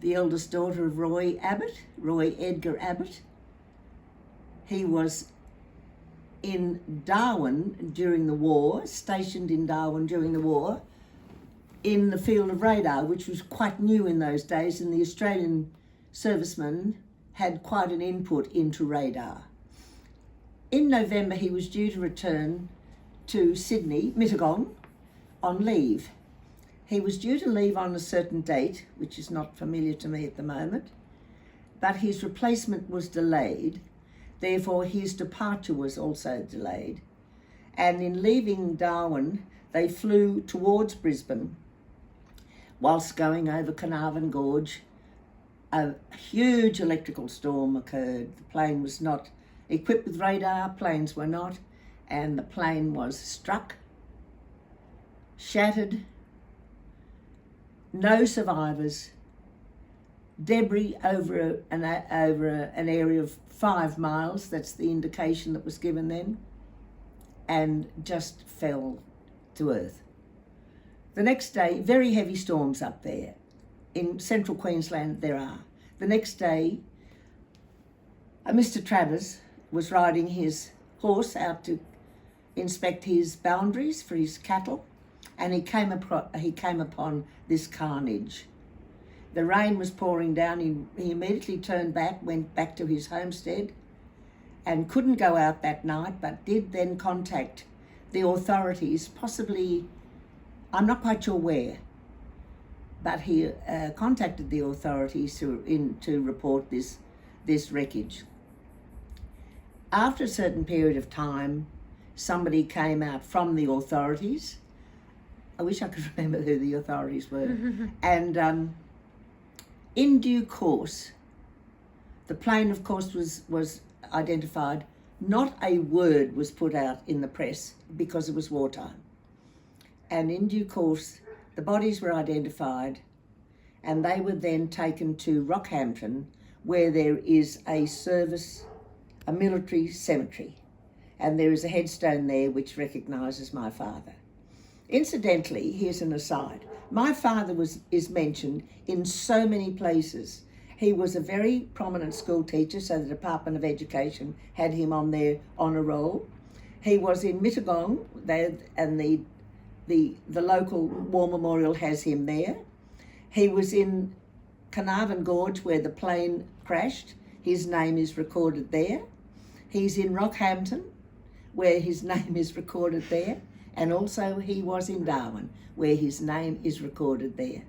the eldest daughter of Roy Edgar Abbott. He was in Darwin during the war, stationed in Darwin during the war, in the field of radar, which was quite new in those days, and the Australian servicemen had quite an input into radar. In November, he was due to return to Sydney, Mittagong, on leave. He was due to leave on a certain date, which is not familiar to me at the moment, but his replacement was delayed. Therefore, his departure was also delayed. And in leaving Darwin, they flew towards Brisbane. Whilst going over Canarvon Gorge, a huge electrical storm occurred. The plane was not equipped with radar, planes were not, and the plane was struck, shattered, no survivors, debris over an area of 5 miles, that's the indication that was given then, and just fell to earth. The next day, very heavy storms up there. In central Queensland there are. The next day, Mr. Travers was riding his horse out to inspect his boundaries for his cattle, and he came upon this carnage. The rain was pouring down. He immediately turned back, went back to his homestead, and couldn't go out that night, but did then contact the authorities, possibly, I'm not quite sure where, but he contacted the authorities to report this wreckage. After a certain period of time, somebody came out from the authorities. I wish I could remember who the authorities were. And in due course, the plane, of course, was identified. Not a word was put out in the press because it was wartime. And in due course, the bodies were identified, and they were then taken to Rockhampton, where there is a military cemetery, and there is a headstone there which recognises my father. Incidentally, here's an aside. My father is mentioned in so many places. He was a very prominent school teacher, so the Department of Education had him on their honour roll. He was in Mittagong, and the local war memorial has him there. He was in Canarvon Gorge, where the plane crashed. His name is recorded there. He's in Rockhampton, where his name is recorded there. And also he was in Darwin, where his name is recorded there.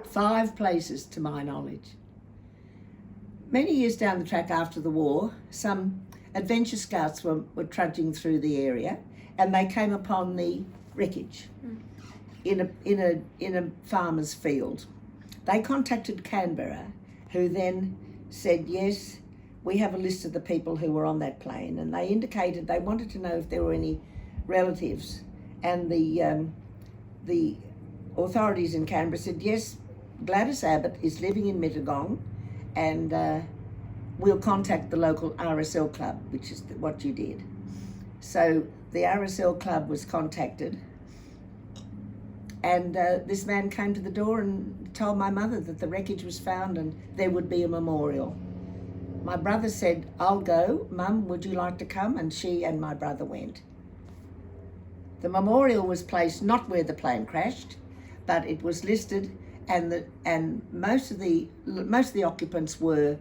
5 places to my knowledge. Many years down the track after the war, some adventure scouts were trudging through the area, and they came upon the wreckage in a farmer's field. They contacted Canberra, who then said, yes, we have a list of the people who were on that plane, and they indicated they wanted to know if there were any relatives. And the authorities in Canberra said, yes, Gladys Abbott is living in Mittagong, and we'll contact the local RSL club, which is what you did. So the RSL club was contacted, and this man came to the door and told my mother that the wreckage was found and there would be a memorial. My brother said, I'll go. Mum, would you like to come? And she and my brother went. The memorial was placed not where the plane crashed, but it was listed, and most of the occupants were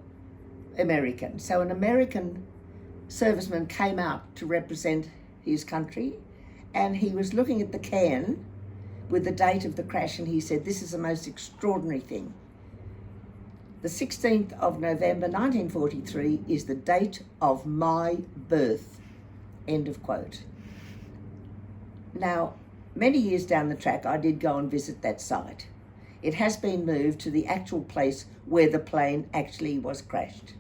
American. So an American serviceman came out to represent his country, and he was looking at the cairn with the date of the crash, and he said, this is the most extraordinary thing. The 16th of November 1943 is the date of my birth. End of quote. Now, many years down the track, I did go and visit that site. It has been moved to the actual place where the plane actually was crashed.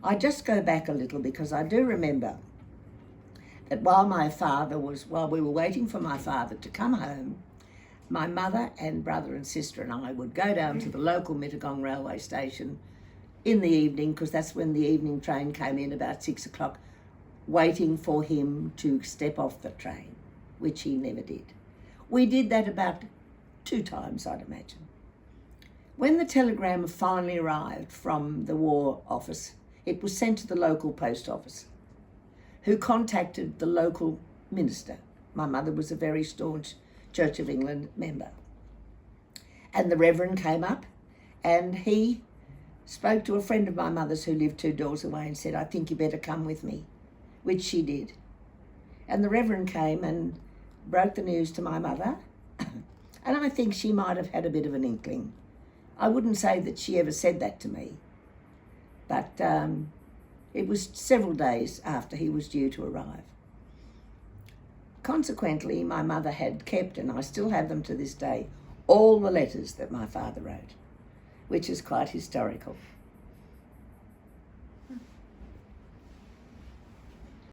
I just go back a little because I do remember that while we were waiting for my father to come home, my mother and brother and sister and I would go down to the local Mittagong railway station in the evening, because that's when the evening train came in about 6 o'clock, waiting for him to step off the train, which he never did. We did that about 2 times, I'd imagine. When the telegram finally arrived from the War Office, it was sent to the local post office, who contacted the local minister. My mother was a very staunch Church of England member. And the Reverend came up and he spoke to a friend of my mother's who lived 2 doors away and said, "I think you better come with me," which she did. And the Reverend came and broke the news to my mother. And I think she might have had a bit of an inkling. I wouldn't say that she ever said that to me, but it was several days after he was due to arrive. Consequently, my mother had kept, and I still have them to this day, all the letters that my father wrote, which is quite historical.